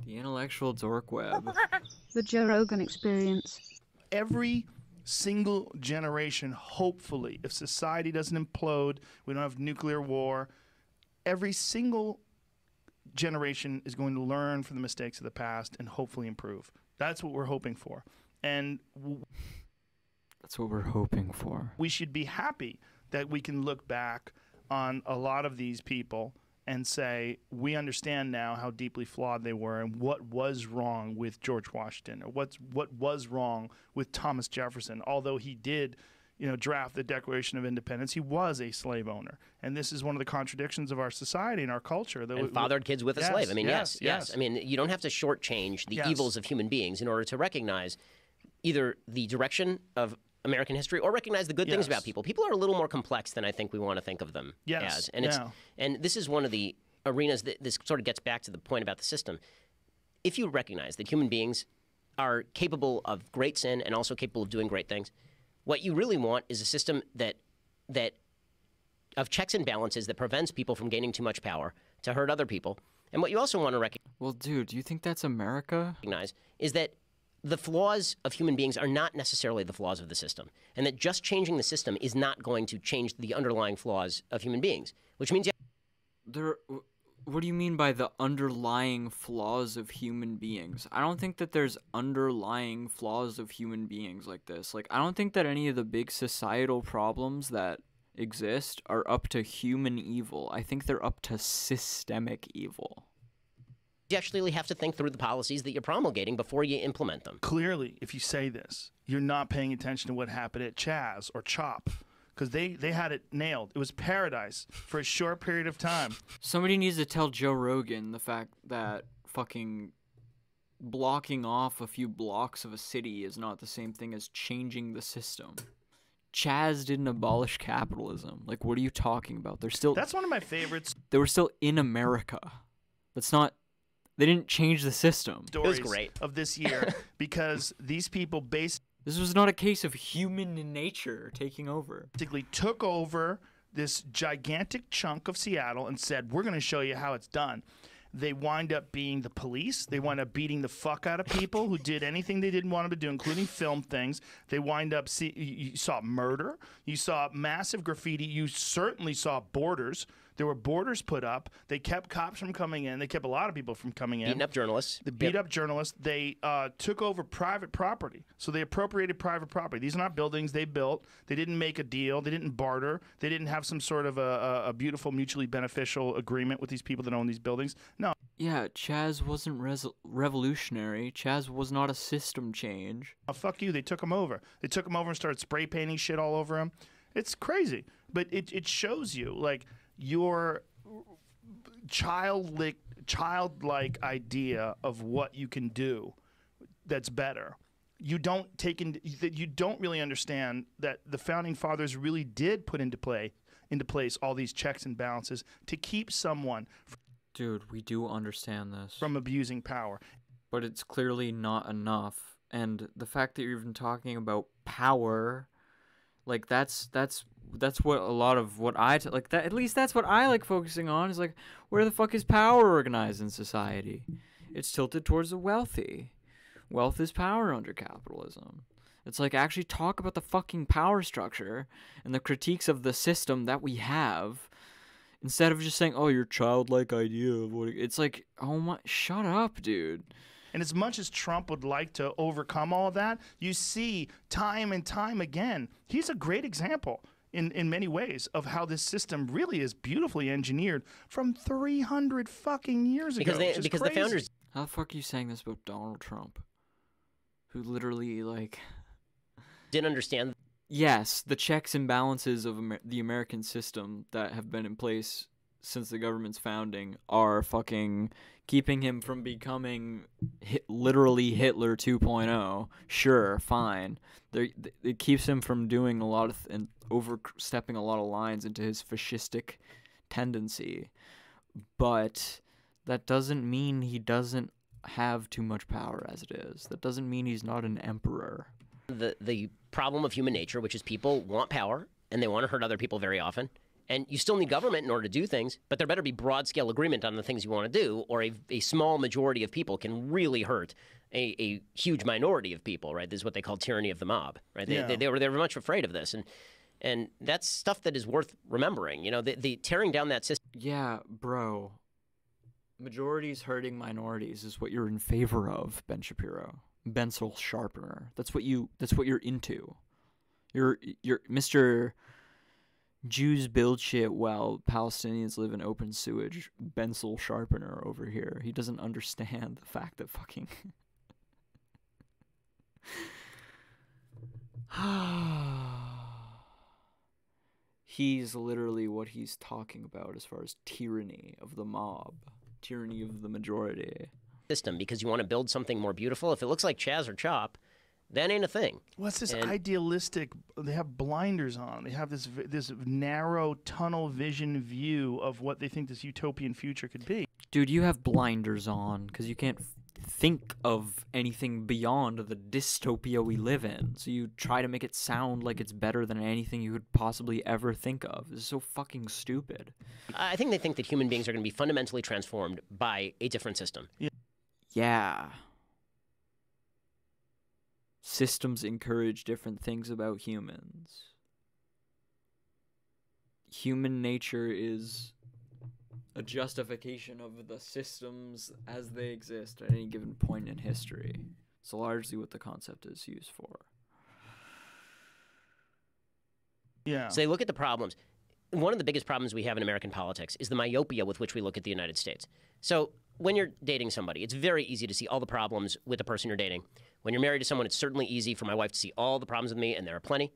The intellectual dork web. The Joe Rogan experience. Every single generation, hopefully, if society doesn't implode, we don't have nuclear war, every single generation is going to learn from the mistakes of the past and hopefully improve. That's what we're hoping for. And that's what we're hoping for. We should be happy that we can look back on a lot of these people and say, we understand now how deeply flawed they were and what was wrong with George Washington, or what was wrong with Thomas Jefferson. Although he did, draft the Declaration of Independence, he was a slave owner. And this is one of the contradictions of our society and our culture. And fathered kids with a slave. I mean, yes. I mean, you don't have to shortchange the evils of human beings in order to recognize either the direction of American history or recognize the good things about people. People are a little more complex than I think we want to think of them as. And this is one of the arenas that this sort of gets back to the point about the system. If you recognize that human beings are capable of great sin and also capable of doing great things, what you really want is a system that of checks and balances that prevents people from gaining too much power to hurt other people. And what you also want to recognize— Well, dude, do you think that's America? —is that the flaws of human beings are not necessarily the flaws of the system, and that just changing the system is not going to change the underlying flaws of human beings, which means— What do you mean by the underlying flaws of human beings? I don't think that there's underlying flaws of human beings like this. Like, I don't think that any of the big societal problems that exist are up to human evil. I think they're up to systemic evil. You actually have to think through the policies that you're promulgating before you implement them. Clearly, if you say this, you're not paying attention to what happened at CHAZ or CHOP, because they had it nailed. It was paradise for a short period of time. Somebody needs to tell Joe Rogan the fact that fucking blocking off a few blocks of a city is not the same thing as changing the system. CHAZ didn't abolish capitalism. Like, what are you talking about? They're still— That's one of my favorites. They were still in America. That's not— They didn't change the system. It was great. Of this year, because these people basically— This was not a case of human nature taking over. Basically took over this gigantic chunk of Seattle and said, we're going to show you how it's done. They wind up being the police. They wind up beating the fuck out of people who did anything they didn't want them to do, including film things. They wind up— you saw murder. You saw massive graffiti. You certainly saw borders. There were borders put up. They kept cops from coming in. They kept a lot of people from coming in. Beating up journalists. They beat up journalists. They took over private property. So they appropriated private property. These are not buildings they built. They didn't make a deal. They didn't barter. They didn't have some sort of a beautiful, mutually beneficial agreement with these people that own these buildings. No. Yeah, CHAZ wasn't revolutionary. CHAZ was not a system change. Oh, fuck you. They took them over. They took them over and started spray painting shit all over them. It's crazy. But it shows you, like, your childlike idea of what you can do that's better. You don't really understand that the founding fathers really did put into place all these checks and balances to keep someone Dude, we do understand this. From abusing power. But it's clearly not enough. And the fact that you're even talking about power, like that's what a lot of what like that, at least that's what I like focusing on, is like, where the fuck is power organized in society? It's tilted towards the wealthy. Wealth is power under capitalism. It's like, actually talk about the fucking power structure and the critiques of the system that we have, instead of just saying, oh, your childlike idea of what it's like. Oh my, shut up, dude. And as much as Trump would like to overcome all of that, you see time and time again, he's a great example in many ways of how this system really is beautifully engineered from 300 fucking years ago. Because the founders— How the fuck are you saying this about Donald Trump? Who literally, like— didn't understand. Yes, the checks and balances of the American system that have been in place since the government's founding are fucking keeping him from becoming literally Hitler 2.0. Sure, fine. It keeps him from doing a lot of and overstepping a lot of lines into his fascistic tendency. But that doesn't mean he doesn't have too much power as it is. That doesn't mean he's not an emperor. The problem of human nature, which is people want power and they want to hurt other people very often, And you still need government in order to do things, but there better be broad-scale agreement on the things you want to do, or a small majority of people can really hurt a huge minority of people, right? This is what they call tyranny of the mob, right? They were much afraid of this, and that's stuff that is worth remembering. You know, the tearing down that system. Yeah, bro. Majorities hurting minorities is what you're in favor of, Ben Shapiro. Bencil sharpener. That's what you're into. You're Mr. Jews build shit while Palestinians live in open sewage. Bencil sharpener over here. He doesn't understand the fact that fucking he's literally what he's talking about as far as tyranny of the mob, tyranny of the majority. System, because you want to build something more beautiful. If it looks like CHAZ or CHOP, that ain't a thing. What's this idealistic? They have blinders on. They have this narrow tunnel vision view of what they think this utopian future could be. Dude, you have blinders on because you can't think of anything beyond the dystopia we live in. So you try to make it sound like it's better than anything you could possibly ever think of. This is so fucking stupid. I think they think that human beings are going to be fundamentally transformed by a different system. Yeah. Systems encourage different things about humans. Human nature is a justification of the systems as they exist at any given point in history. It's largely what the concept is used for. Yeah. So they look at the problems. One of the biggest problems we have in American politics is the myopia with which we look at the United States. So when you're dating somebody, it's very easy to see all the problems with the person you're dating. When you're married to someone, it's certainly easy for my wife to see all the problems with me, and there are plenty.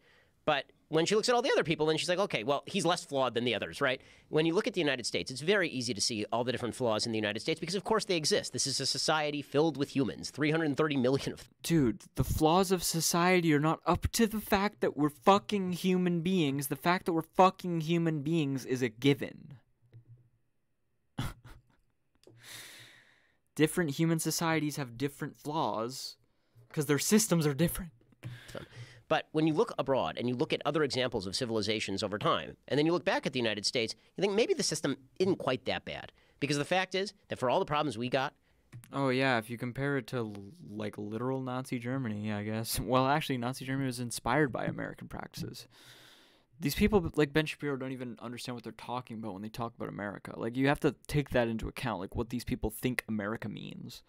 But when she looks at all the other people, then she's like, okay, well, he's less flawed than the others, right? When you look at the United States, it's very easy to see all the different flaws in the United States because, of course, they exist. This is a society filled with humans, 330 million of them. Dude, the flaws of society are not up to the fact that we're fucking human beings. The fact that we're fucking human beings is a given. Different human societies have different flaws because their systems are different. But when you look abroad and you look at other examples of civilizations over time, and then you look back at the United States, you think maybe the system isn't quite that bad. Because the fact is that for all the problems we got... Oh, yeah, if you compare it to, like, literal Nazi Germany, I guess. Well, actually, Nazi Germany was inspired by American practices. These people, like Ben Shapiro, don't even understand what they're talking about when they talk about America. Like, you have to take that into account, like, what these people think America means.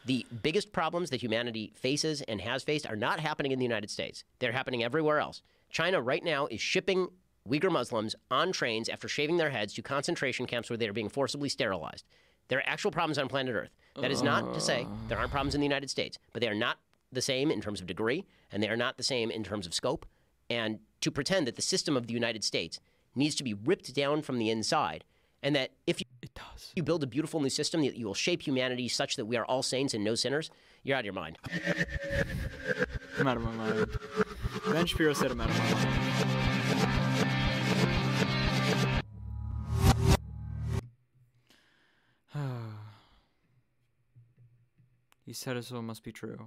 The biggest problems that humanity faces and has faced are not happening in the United States. They're happening everywhere else. China right now is shipping Uyghur Muslims on trains after shaving their heads to concentration camps where they are being forcibly sterilized. There are actual problems on planet Earth. That is not to say there aren't problems in the United States, but they are not the same in terms of degree, and they are not the same in terms of scope. And to pretend that the system of the United States needs to be ripped down from the inside, and that if you build a beautiful new system that you will shape humanity such that we are all saints and no sinners, you're out of your mind. I'm out of my mind. Ben Shapiro said I'm out of my mind. He said it, so it must be true.